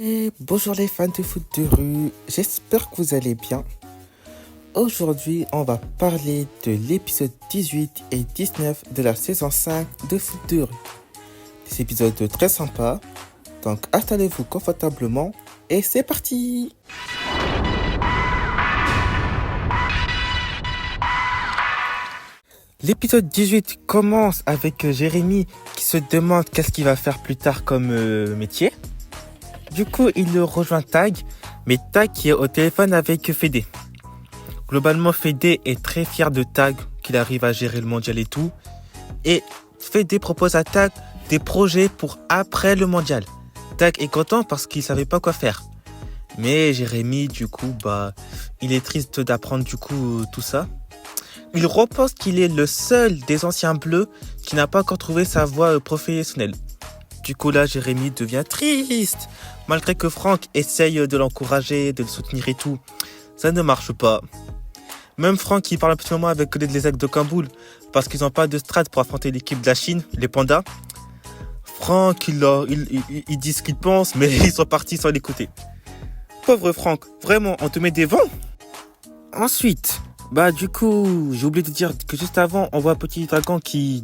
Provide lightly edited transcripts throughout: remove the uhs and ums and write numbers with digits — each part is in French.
Et bonjour les fans de foot de rue, j'espère que vous allez bien. Aujourd'hui, on va parler de l'épisode 18 et 19 de la saison 5 de foot de rue. Des épisodes très sympas, donc installez-vous confortablement et c'est parti! L'épisode 18 commence avec Jérémy qui se demande qu'est-ce qu'il va faire plus tard comme métier. Du coup, il rejoint Tag, mais Tag qui est au téléphone avec Fédé. Globalement, Fédé est très fier de Tag, qu'il arrive à gérer le mondial et tout. Et Fédé propose à Tag des projets pour après le mondial. Tag est content parce qu'il savait pas quoi faire. Mais Jérémy, du coup, il est triste d'apprendre tout ça. Il repense qu'il est le seul des anciens bleus qui n'a pas encore trouvé sa voie professionnelle. Du coup là, Jérémy devient triste. Malgré que Franck essaye de l'encourager, de le soutenir et tout, ça ne marche pas. Même Franck, il parle un petit moment avec les Aigles de Kamboul, parce qu'ils n'ont pas de strat pour affronter l'équipe de la Chine, les pandas. Franck, il dit ce qu'il pense, mais ils sont partis sans l'écouter. Pauvre Franck, vraiment, on te met des vents. Ensuite, j'ai oublié de dire que juste avant, on voit un petit dragon qui,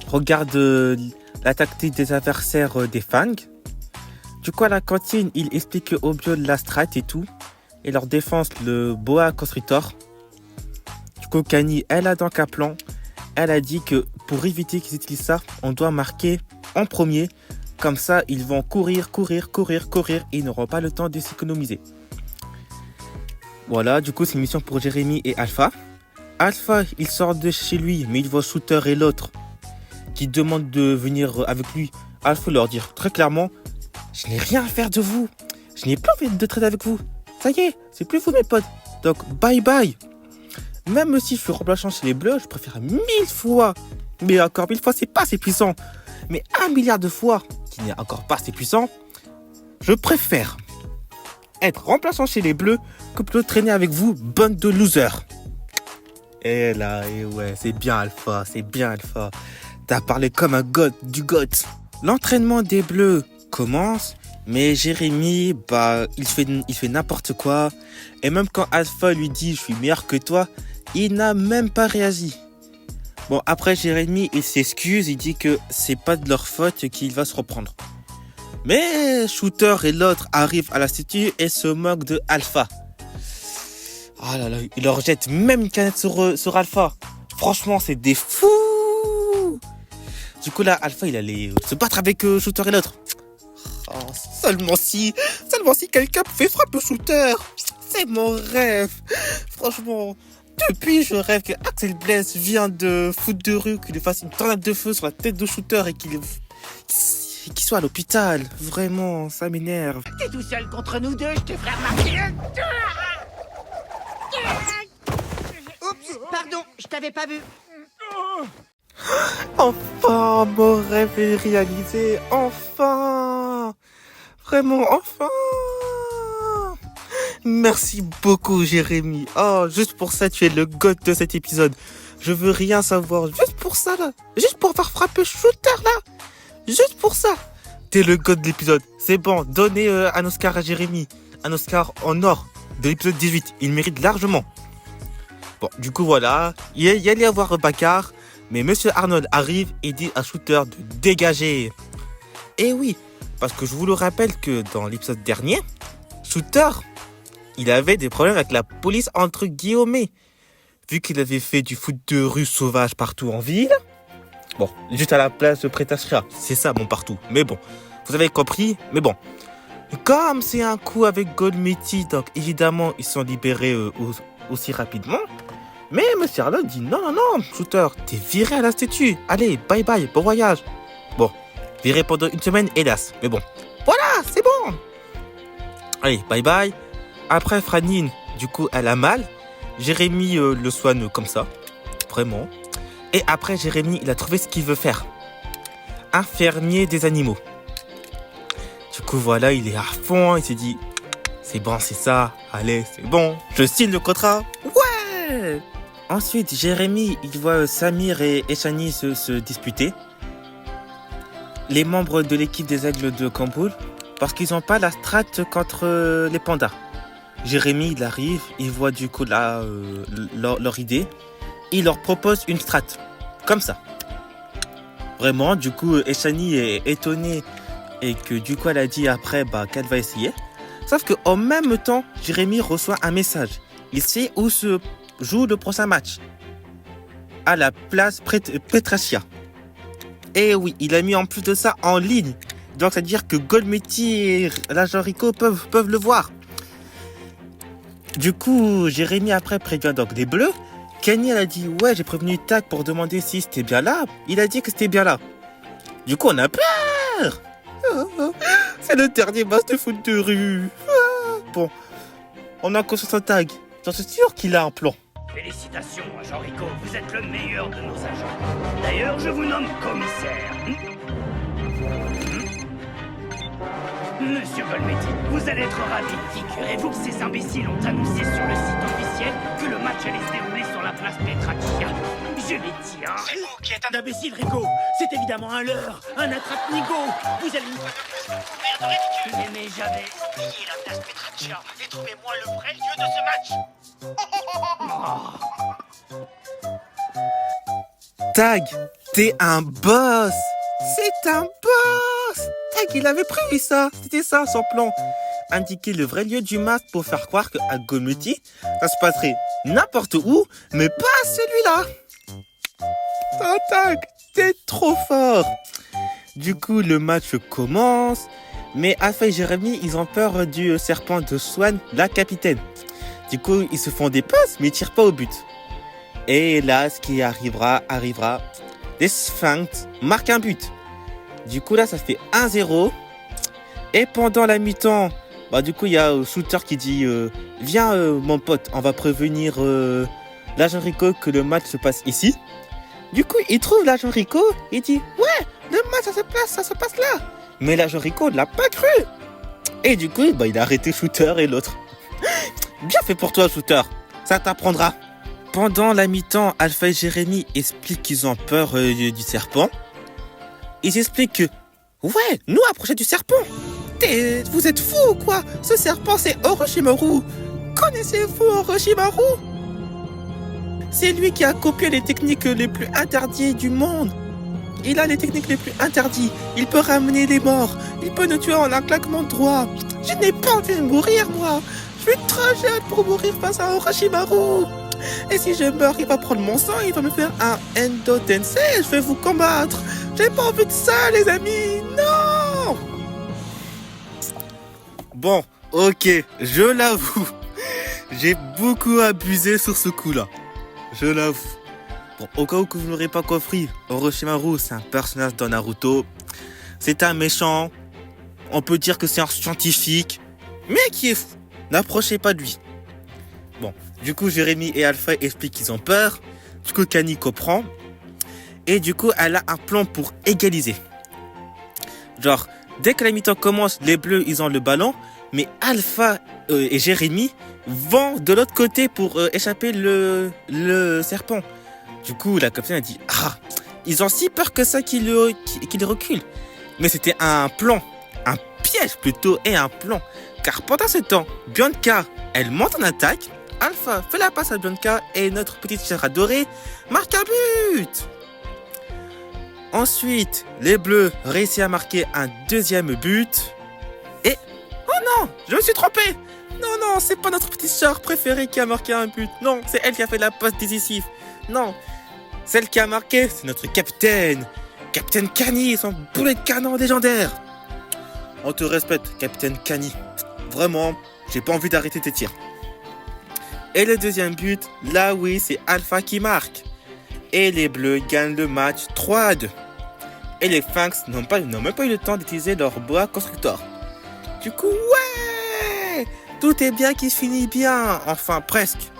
regarde la tactique des adversaires des Fang. Du coup, à la cantine, il explique au bio la strat et tout. Et leur défense, le boa constructor. Du coup, Kani, elle a donc un plan. Elle a dit que pour éviter qu'ils utilisent ça, on doit marquer en premier. Comme ça, ils vont courir. Ils n'auront pas le temps de s'économiser. Voilà, du coup, c'est une mission pour Jérémy et Alpha. Alpha, il sort de chez lui, mais il voit Shooter et l'autre qui demandent de venir avec lui. Alpha leur dit très clairement: je n'ai rien à faire de vous. Je n'ai pas envie de traiter avec vous. Ça y est, c'est plus vous mes potes. Donc bye bye. Même si je suis remplaçant chez les Bleus, je préfère 1000 fois. Mais encore 1000 fois, c'est pas assez puissant. Mais 1 milliard de fois, qui n'est encore pas assez puissant, je préfère être remplaçant chez les Bleus que plutôt traîner avec vous, bande de losers. Et là, ouais, c'est bien Alpha. T'as parlé comme un god du god. L'entraînement des Bleus commence, mais Jérémy, il fait n'importe quoi. Et même quand Alpha lui dit « je suis meilleur que toi », il n'a même pas réagi. Bon, après Jérémy, il s'excuse, il dit que c'est pas de leur faute qu'il va se reprendre. Mais Shooter et l'autre arrivent à l'institut et se moquent de Alpha. Ah là là, il leur jette même une canette sur Alpha. Franchement, c'est des fous. Du coup là, Alpha, il allait se battre avec Shooter et l'autre. Oh, seulement si quelqu'un pouvait frapper Shooter. C'est mon rêve. Franchement, depuis je rêve que Axel Blaise vient de foot de rue, qu'il lui fasse une tornade de feu sur la tête de Shooter et qu'il soit à l'hôpital. Vraiment, ça m'énerve. T'es tout seul contre nous deux, je te ferai remarquer. Oups, pardon, je t'avais pas vu. Enfin, mon rêve est réalisé. Enfin. Vraiment, enfin. Merci beaucoup, Jérémy. Oh, juste pour ça, tu es le god de cet épisode. Je veux rien savoir. Juste pour ça, là. Juste pour avoir frappé Shooter, là. Juste pour ça. T'es le god de l'épisode. C'est bon, donnez un Oscar à Jérémy. Un Oscar en or de l'épisode 18. Il mérite largement. Bon, du coup, voilà. Il y allait avoir bagarre. Mais Monsieur Arnold arrive et dit à Shooter de dégager. Et oui, parce que je vous le rappelle que dans l'épisode dernier, Shooter, il avait des problèmes avec la police entre guillemets. Vu qu'il avait fait du foot de rue sauvage partout en ville. Bon, juste à la place de Prétasria. C'est ça, mon partout. Mais bon, vous avez compris. Mais bon, comme c'est un coup avec Goldmetty, donc évidemment, ils sont libérés aussi rapidement. Mais Monsieur Arnold dit non, Shooter, t'es viré à l'institut. Allez, bye bye, bon voyage. Bon, viré pendant une semaine, hélas. Mais bon, voilà, c'est bon. Allez, bye bye. Après, Franine, du coup, elle a mal. Jérémy le soigne comme ça, vraiment. Et après, Jérémy, il a trouvé ce qu'il veut faire. Un fermier des animaux. Du coup, voilà, il est à fond. Il s'est dit, c'est bon, c'est ça. Allez, c'est bon. Je signe le contrat. Ouais. Ensuite, Jérémy, il voit Samir et Eshani se disputer. Les membres de l'équipe des Aigles de Kamboul parce qu'ils n'ont pas la strat contre les pandas. Jérémy, il arrive, il voit du coup là, leur idée. Il leur propose une strat. Comme ça. Vraiment, du coup, Eshani est étonnée et que du coup, elle a dit après qu'elle va essayer. Sauf qu'en même temps, Jérémy reçoit un message. Il sait où se joue le prochain match. À la place Petracia. Et oui, il a mis en plus de ça en ligne. Donc, c'est-à-dire que Golmetti et l'agent Rico peuvent le voir. Du coup, Jérémy après prévient donc les Bleus. Kenny, elle a dit, ouais, j'ai prévenu Tac pour demander si c'était bien là. Il a dit que c'était bien là. Du coup, on a peur. C'est le dernier match de foot de rue. Bon, on a confiance en Tag. J'en suis sûr qu'il a un plan. Félicitations, agent Rico, vous êtes le meilleur de nos agents. D'ailleurs, je vous nomme commissaire. Monsieur Golmetti, vous allez être ravi. Figurez-vous que ces imbéciles ont annoncé sur le site officiel que le match allait se dérouler sur la place Petracchia. Je l'ai dit, hein. C'est vous qui êtes un imbécile, Rico. C'est évidemment un leurre, un attrape-nigo. Vous allez une fois de plus vous couvrir de ridicule. Mais j'avais... Oubliez la place Petracchia et trouvez-moi le vrai lieu de ce match. Tag, t'es un boss. C'est un boss. Tag, il avait prévu ça. C'était ça son plan. Indiquer le vrai lieu du match pour faire croire qu'à Golmetti, ça se passerait n'importe où, mais pas celui-là. Oh, Tag, t'es trop fort. Du coup, le match commence. Mais Alpha et Jérémy, ils ont peur du serpent de Swan, la capitaine. Du coup, ils se font des passes, mais ils tirent pas au but. Et là, ce qui arrivera. Les Sphinx marquent un but. Du coup, là, ça fait 1-0. Et pendant la mi-temps, du coup, il y a Shooter qui dit viens, mon pote, on va prévenir l'agent Rico que le match se passe ici. Du coup, il trouve l'agent Rico. Il dit ouais, le match, ça se passe là. Mais l'agent Rico ne l'a pas cru. Et du coup, il a arrêté Shooter et l'autre. Bien fait pour toi, Shooter. Ça t'apprendra. Pendant la mi-temps, Alpha et Jérémy expliquent qu'ils ont peur du serpent. Ils expliquent que, ouais, nous approcher du serpent. Vous êtes fous ou quoi? Ce serpent, c'est Orochimaru. Connaissez-vous Orochimaru? C'est lui qui a copié les techniques les plus interdites du monde. Il a les techniques les plus interdites. Il peut ramener les morts. Il peut nous tuer en un claquement de doigts. Je n'ai pas envie de mourir, moi. Je suis trop jeune pour mourir face à Orochimaru. Et si je meurs, il va prendre mon sang, il va me faire un Endo Tensei, je vais vous combattre. J'ai pas envie de ça, les amis. Non. Bon, ok, je l'avoue. J'ai beaucoup abusé sur ce coup-là. Je l'avoue. Bon, au cas où que vous n'aurez pas compris, Orochimaru, c'est un personnage dans Naruto. C'est un méchant. On peut dire que c'est un scientifique. Mais qui est fou. N'approchez pas de lui. Bon, du coup, Jérémy et Alpha expliquent qu'ils ont peur. Du coup, Kani comprend. Et du coup, elle a un plan pour égaliser. Genre, dès que la mi-temps commence, les Bleus, ils ont le ballon. Mais Alpha et Jérémy vont de l'autre côté pour échapper le serpent. Du coup, la capitaine a dit « Ah, ils ont si peur que ça qu'ils reculent. » Mais c'était un plan. Un piège plutôt et un plan. Car pendant ce temps, Bianca, elle monte en attaque. Alpha fait la passe à Bianca et notre petite chère adorée marque un but. Ensuite, les Bleus réussissent à marquer un deuxième but. Et... oh non, je me suis trompé. Non, c'est pas notre petite sœur préférée qui a marqué un but. Non, c'est elle qui a fait la passe décisive. Non, celle qui a marqué, c'est notre capitaine. Capitaine Kani et son boulet de canon légendaire. On te respecte, Capitaine Kani. Vraiment, j'ai pas envie d'arrêter tes tirs. Et le deuxième but, là oui, c'est Alpha qui marque. Et les Bleus gagnent le match 3-2. Et les Sphinx n'ont même pas eu le temps d'utiliser leur boa constructeur. Du coup, ouais, tout est bien qui finit bien. Enfin, presque.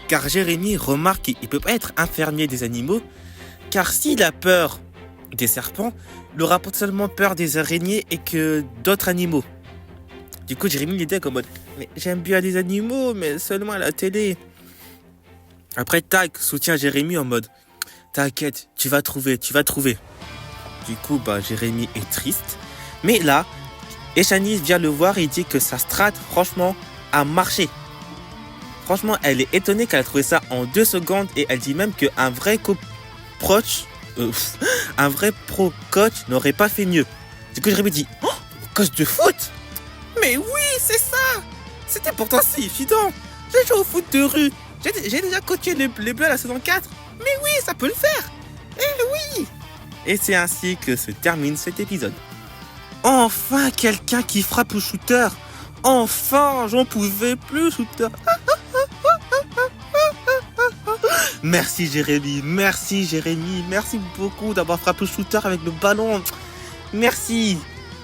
Car Jérémy remarque qu'il ne peut pas être infirmier des animaux. Car s'il a peur des serpents, il aura potentiellement peur des araignées et que d'autres animaux. Du coup, Jérémy lui dit comme mode « Mais j'aime bien les animaux, mais seulement à la télé. » Après, Tag soutient Jérémy en mode « T'inquiète, tu vas trouver. » Du coup, Jérémy est triste. Mais là, Et Shanice vient le voir et dit que sa strat, franchement, a marché. Franchement, elle est étonnée qu'elle a trouvé ça en 2 secondes et elle dit même qu'un vrai un vrai pro coach n'aurait pas fait mieux. Du coup, Jérémy dit, oh, coach de foot? Mais oui, c'est ça. C'était pourtant si évident. J'ai joué au foot de rue. J'ai déjà coaché les Bleus à la saison 4. Mais oui, ça peut le faire. Eh oui. Et c'est ainsi que se termine cet épisode. Enfin, quelqu'un qui frappe au shooter. Enfin, j'en pouvais plus, shooter. Merci Jérémy, merci beaucoup d'avoir frappé au shooter avec le ballon. Merci.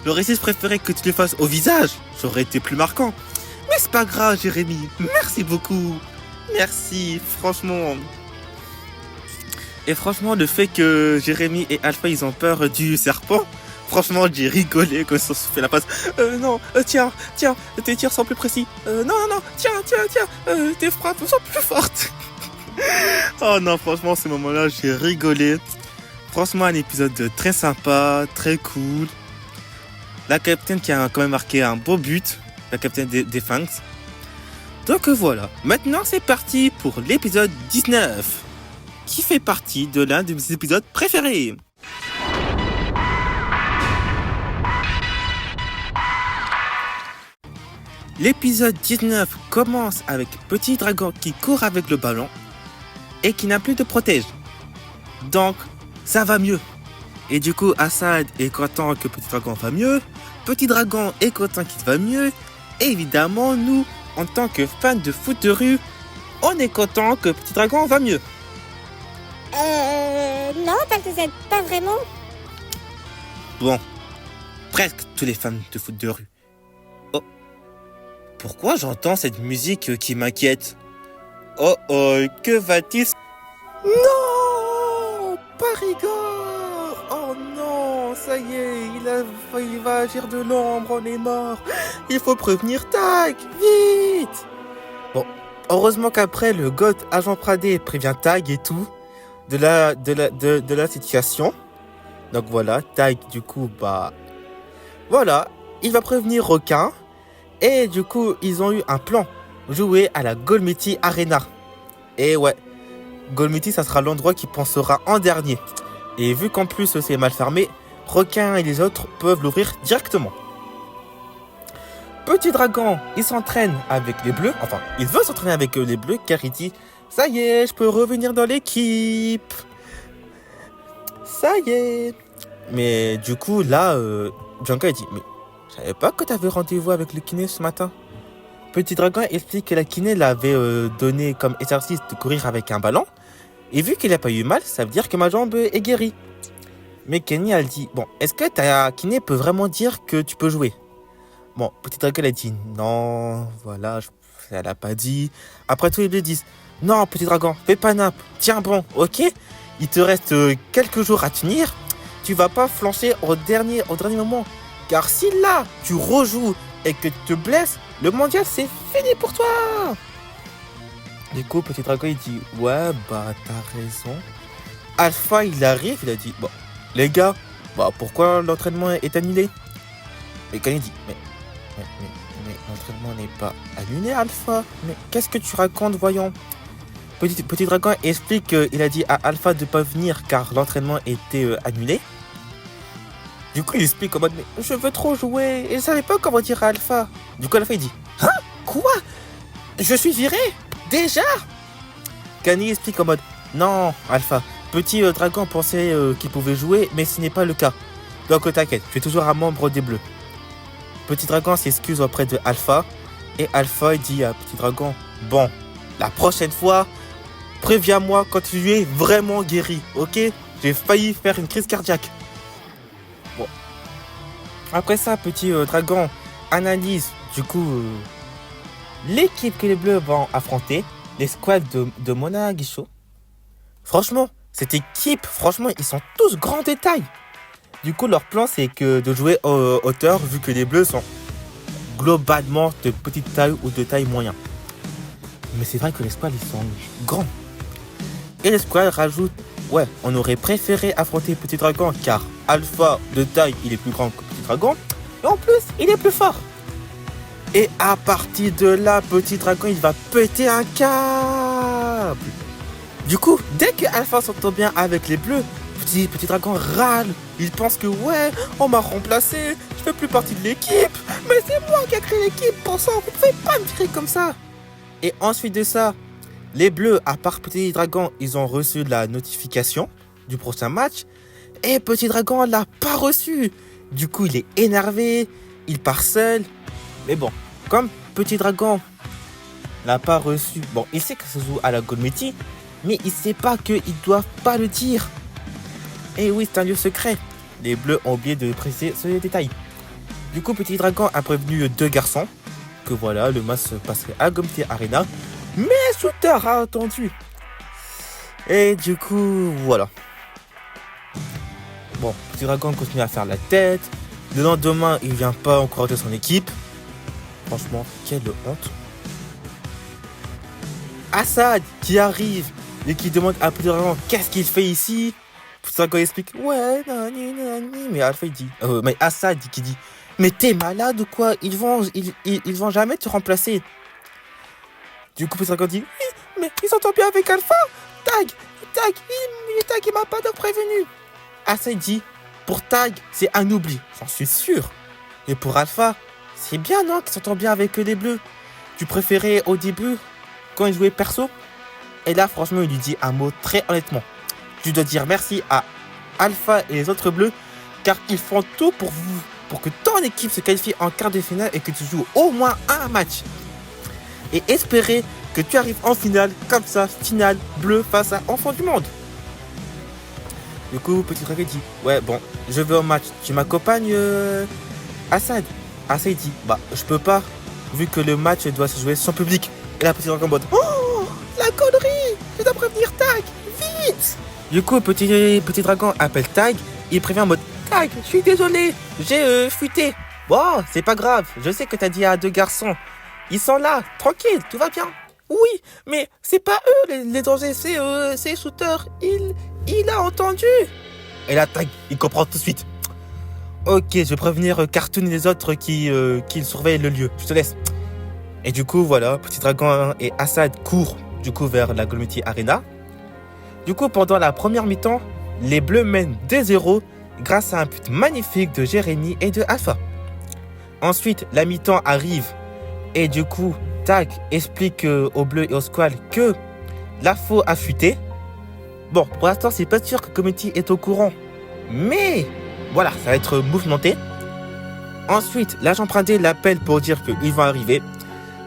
J'aurais juste préféré que tu le fasses au visage. Ça aurait été plus marquant. Mais c'est pas grave Jérémy, merci beaucoup. Merci, franchement. Et franchement, le fait que Jérémy et Alpha, ils ont peur du serpent, franchement, j'ai rigolé quand ils se fait la passe. Non, tiens, tes tirs sont plus précis. Non, tiens, tes frappes sont plus fortes. Oh non, franchement, ce moment-là, j'ai rigolé. Franchement, un épisode très sympa, très cool. La capitaine qui a quand même marqué un beau but, la capitaine des Fangs. Donc voilà, maintenant c'est parti pour l'épisode 19, qui fait partie de l'un de mes épisodes préférés. L'épisode 19 commence avec Petit Dragon qui court avec le ballon et qui n'a plus de protège. Donc, ça va mieux. Et du coup, Assad est content que Petit Dragon va mieux. Petit Dragon est content qu'il va mieux. Et évidemment, nous, en tant que fans de foot de rue, on est content que Petit Dragon va mieux. Non, pas vraiment. Bon, presque tous les fans de foot de rue. Oh, pourquoi j'entends cette musique qui m'inquiète? Oh, que va-t-il? Non, Parigor! Oh non, ça y est, il va agir de l'ombre, on est mort. Il faut prévenir Tag, vite! Bon, heureusement qu'après, le god Agent Pradé prévient Tag et tout de la situation. Donc voilà, Tag, du coup, voilà, il va prévenir Requin. Et du coup, ils ont eu un plan. Jouer à la Golmiti Arena. Et ouais, Golmiti, ça sera l'endroit qui pensera en dernier. Et vu qu'en plus c'est mal fermé, Requin et les autres peuvent l'ouvrir directement. Petit Dragon, il s'entraîne avec les Bleus. Enfin, il veut s'entraîner avec les Bleus car il dit « Ça y est, je peux revenir dans l'équipe. Ça y est. » Mais du coup, là, Django il dit « Mais je savais pas que tu avais rendez-vous avec le kiné ce matin. » Petit Dragon explique que la kiné l'avait donné comme exercice de courir avec un ballon. Et vu qu'il n'a pas eu mal, ça veut dire que ma jambe est guérie. Mais Kenny, elle dit, bon, est-ce que ta kiné peut vraiment dire que tu peux jouer? Bon, Petit Dragon, elle a dit, non, voilà, elle n'a pas dit. Après, tous les deux disent, non, Petit Dragon, fais pas nappe, tiens bon, ok? Il te reste quelques jours à tenir. Tu vas pas flancher au dernier moment. Car si là, tu rejoues et que tu te blesses, le mondial, c'est fini pour toi. Du coup, Petit Dragon, il dit, ouais, t'as raison. Alpha, il arrive, il a dit, bon, les gars, pourquoi l'entraînement est annulé? Et quand il dit, mais l'entraînement n'est pas annulé, Alpha. Mais qu'est-ce que tu racontes, voyons? Petit Dragon explique qu'il a dit à Alpha de ne pas venir car l'entraînement était annulé. Du coup, il explique en mode, mais je veux trop jouer et je savais pas comment dire à Alpha. Du coup, Alpha, il dit, hein? Quoi? Je suis viré? Déjà? Kani explique en mode, non, Alpha, Petit Dragon pensait qu'il pouvait jouer, mais ce n'est pas le cas. Donc, t'inquiète, tu es toujours un membre des Bleus. Petit Dragon s'excuse auprès de Alpha et Alpha dit à Petit Dragon, bon, la prochaine fois, préviens-moi quand tu es vraiment guéri, ok? J'ai failli faire une crise cardiaque. Bon. Après ça, Petit Dragon analyse du coup l'équipe que les Bleus vont affronter, les squads de Mona Guichot. Franchement, cette équipe, ils sont tous grands détails. Du coup, leur plan, c'est que de jouer hauteur, vu que les Bleus sont globalement de petite taille ou de taille moyen. Mais c'est vrai que les squads, ils sont grands. Et les squads rajoutent, ouais, on aurait préféré affronter Petit Dragon, car Alpha de taille, il est plus grand que Petit Dragon. Et en plus, il est plus fort. Et à partir de là, Petit Dragon, il va péter un câble. Du coup, dès que Alpha s'entend bien avec les bleus, Petit Dragon râle. Il pense que ouais, on m'a remplacé, je fais plus partie de l'équipe. Mais c'est moi qui ai créé l'équipe, pour ça, vous pouvez pas me virer comme ça. Et ensuite de ça, les bleus, à part Petit Dragon, ils ont reçu la notification du prochain match. Et Petit Dragon l'a pas reçu. Du coup, il est énervé, il part seul. Mais bon, comme Petit Dragon l'a pas reçu, bon, il sait que ça se joue à la Gold-Métis, mais il sait pas qu'ils doivent pas le dire. Et oui, c'est un lieu secret. Les bleus ont oublié de préciser ce détail. Du coup, Petit Dragon a prévenu 2 garçons que voilà, le match se passerait à Gold-Métis Arena. Mais Shooter a attendu. Et du coup, voilà. Bon, Petit Dragon continue à faire la tête. Le lendemain, il vient pas encourager son équipe. Franchement, quelle honte. Assad qui arrive et qui demande à Petit Dragon qu'est-ce qu'il fait ici. Petit Dragon explique ouais, nani, nani. Mais Alpha il dit, mais Assad qui dit mais t'es malade ou quoi, ils vont jamais te remplacer. Du coup, Petit Dragon dit oui, mais ils s'entendent bien avec Alpha. Tag, il m'a pas prévenu. Assad dit pour Tag, c'est un oubli, j'en suis sûr. Et pour Alpha, c'est bien, non, qu'ils s'entendent bien avec les bleus. Tu préférais au début, quand il jouait perso. Et là, franchement, il lui dit un mot très honnêtement. Tu dois dire merci à Alpha et les autres bleus, car ils font tout pour vous, pour que ton équipe se qualifie en quart de finale et que tu joues au moins un match. Et espérer que tu arrives en finale, comme ça, finale bleu face à Enfant du Monde. Du coup, Petit Dragon dit ouais, bon, je vais au match. Tu m'accompagnes, Assad. Assad dit bah, je peux pas, vu que le match doit se jouer sans public. Et là, Petit Dragon en mode oh, la connerie, je dois prévenir Tag, vite. Du coup, Petit Dragon appelle Tag. Il prévient en mode Tag, je suis désolé, j'ai fuité. Bon, c'est pas grave, je sais que t'as dit à 2 garçons. Ils sont là, tranquille, tout va bien. Oui, mais c'est pas eux les dangers, c'est Shooter. Il a entendu. Et là, Tag, il comprend tout de suite. Ok, je vais prévenir Cartoon et les autres qui surveillent le lieu. Je te laisse. Et du coup, voilà, Petit Dragon et Assad courent du coup vers la Gold-Métis Arena. Du coup, pendant la première mi-temps, les Bleus mènent 2-0 grâce à un but magnifique de Jérémy et de Alpha. Ensuite, la mi-temps arrive et du coup, Tag explique aux Bleus et aux Squall que l'info a fuité. Bon, pour l'instant, c'est pas sûr que Community est au courant, mais voilà, ça va être mouvementé. Ensuite, l'agent Prindé l'appelle pour dire qu'ils vont arriver.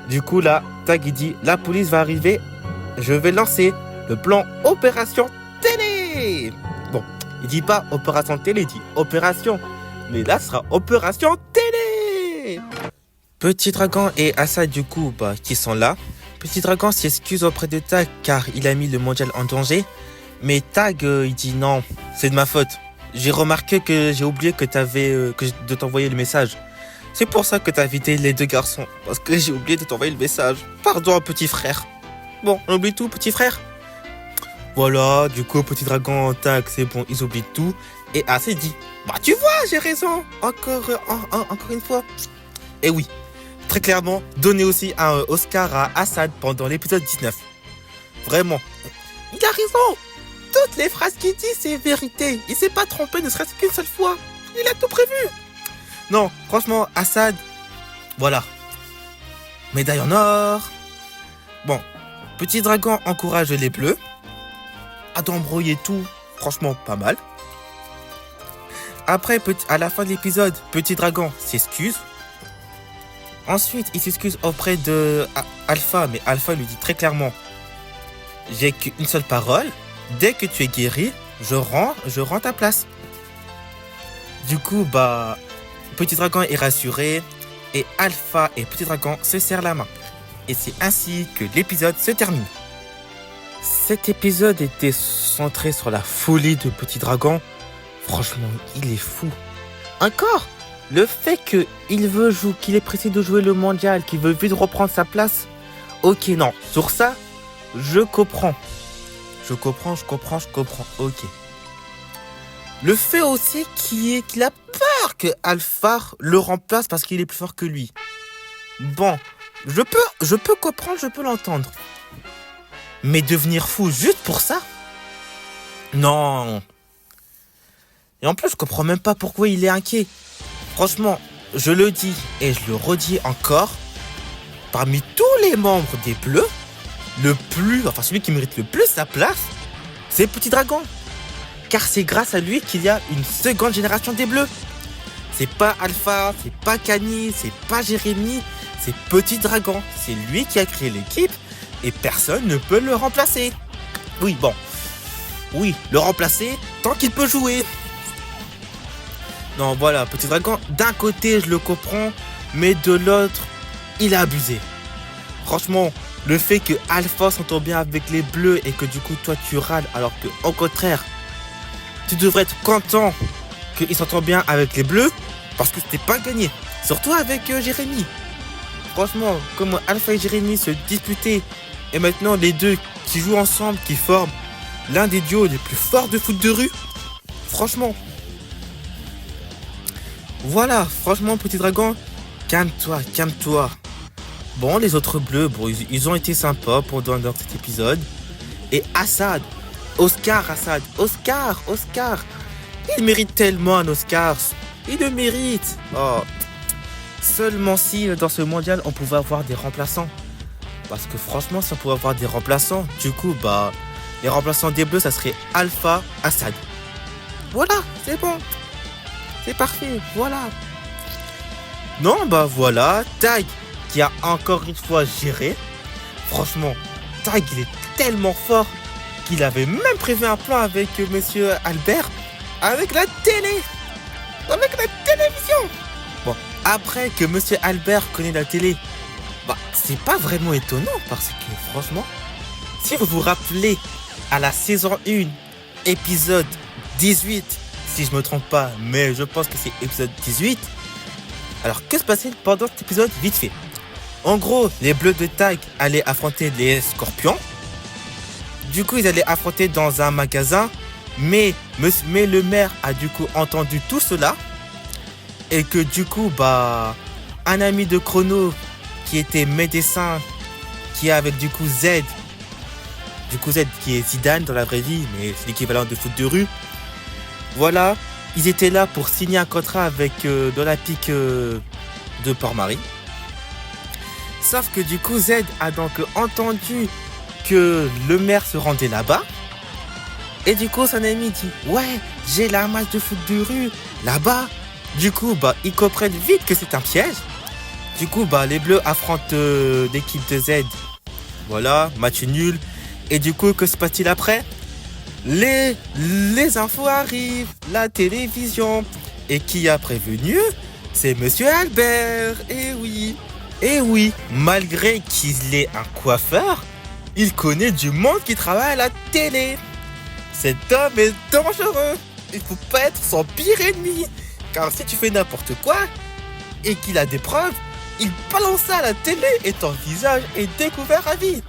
Du coup, là, Tag il dit la police va arriver, je vais lancer le plan Opération Télé. Bon, il dit pas Opération Télé, il dit Opération. Mais là, ce sera Opération Télé. Petit Dragon et Assad, du coup, qui sont là. Petit Dragon s'excuse auprès de Tag car il a mis le mondial en danger. Mais Tag, il dit non, c'est de ma faute. J'ai remarqué que j'ai oublié de t'envoyer le message. C'est pour ça que t'as invité les 2 garçons. Parce que j'ai oublié de t'envoyer le message. Pardon, petit frère. Bon, on oublie tout, petit frère. Voilà, du coup, Petit Dragon, Tag, c'est bon, ils oublient tout. Et Assad dit, bah tu vois, j'ai raison. Encore une fois. Et oui, très clairement, donner aussi un Oscar à Assad pendant l'épisode 19. Vraiment, il a raison. Toutes les phrases qu'il dit, c'est vérité. Il s'est pas trompé, ne serait-ce qu'une seule fois. Il a tout prévu. Non, franchement, Assad, voilà. Médaille en or. Bon, Petit Dragon encourage les Bleus à d'embrouiller tout. Franchement, pas mal. Après, à la fin de l'épisode, Petit Dragon s'excuse. Ensuite, il s'excuse auprès de Alpha, mais Alpha lui dit très clairement j'ai qu'une seule parole. Dès que tu es guéri, je rends ta place. Du coup, Petit Dragon est rassuré et Alpha et Petit Dragon se serrent la main. Et c'est ainsi que l'épisode se termine. Cet épisode était centré sur la folie de Petit Dragon. Franchement, il est fou. Encore, le fait qu'il est pressé de jouer le mondial, qu'il veut vite reprendre sa place. Ok, non, sur ça, je comprends. Ok. Le fait aussi qu'il a peur que Alpha le remplace parce qu'il est plus fort que lui. Bon, je peux comprendre, je peux l'entendre. Mais devenir fou juste pour ça? Non. Et en plus, je comprends même pas pourquoi il est inquiet. Franchement, je le dis et je le redis encore. Parmi tous les membres des Bleus, celui qui mérite le plus sa place, c'est Petit Dragon. Car c'est grâce à lui qu'il y a une seconde génération des Bleus. C'est pas Alpha, c'est pas Kani, c'est pas Jérémy, c'est Petit Dragon. C'est lui qui a créé l'équipe et personne ne peut le remplacer. Oui, le remplacer tant qu'il peut jouer. Non, voilà, Petit Dragon, d'un côté, je le comprends, mais de l'autre, il a abusé. Franchement, le fait que Alpha s'entend bien avec les Bleus et que du coup, toi, tu râles, alors que, au contraire, tu devrais être content qu'il s'entend bien avec les Bleus, parce que c'était pas gagné. Surtout avec Jérémy. Franchement, comment Alpha et Jérémy se disputaient, et maintenant, les deux qui jouent ensemble, qui forment l'un des duos les plus forts de foot de rue. Franchement. Voilà, franchement, Petit Dragon, calme-toi. Bon, les autres Bleus, ils ont été sympas pendant cet épisode. Et Oscar, il mérite tellement un Oscar. Il le mérite. Oh. Seulement si dans ce mondial, on pouvait avoir des remplaçants. Parce que franchement, si on pouvait avoir des remplaçants, du coup, les remplaçants des Bleus, ça serait Alpha, Assad. Voilà, c'est bon. C'est parfait, voilà. Non, voilà, Tag qui a encore une fois géré. Franchement, Tag, il est tellement fort qu'il avait même prévu un plan avec Monsieur Albert, avec la télé, avec la télévision. Bon, après que Monsieur Albert connaît la télé, c'est pas vraiment étonnant parce que franchement, si vous vous rappelez à la saison 1, épisode 18, si je me trompe pas, mais je pense que c'est épisode 18. Alors, que se passait pendant cet épisode vite fait? En gros, les Bleus de Tag allaient affronter les Scorpions. Du coup, ils allaient affronter dans un magasin. Mais le maire a du coup entendu tout cela. Et que du coup, un ami de Chrono qui était médecin, qui est avec du coup Z. Du coup, Z qui est Zidane dans la vraie vie, mais c'est l'équivalent de foot de rue. Voilà, ils étaient là pour signer un contrat avec l'Olympique de Port-Marie. Sauf que du coup, Z a donc entendu que le maire se rendait là-bas. Et du coup, son ami dit « Ouais, j'ai la match de foot de rue là-bas. » Du coup, ils comprennent vite que c'est un piège. Du coup, les Bleus affrontent l'équipe de Z. Voilà, match nul. Et du coup, que se passe-t-il après ? Les infos arrivent, la télévision. Et qui a prévenu ? C'est Monsieur Albert. Et oui, malgré qu'il est un coiffeur, il connaît du monde qui travaille à la télé. Cet homme est dangereux. Il faut pas être son pire ennemi. Car si tu fais n'importe quoi et qu'il a des preuves, il balance ça à la télé et ton visage est découvert à vie.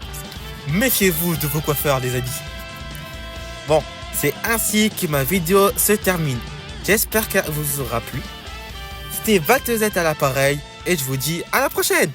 Méfiez-vous de vos coiffeurs, les amis. Bon, c'est ainsi que ma vidéo se termine. J'espère qu'elle vous aura plu. C'était Vatezette à l'appareil et je vous dis à la prochaine.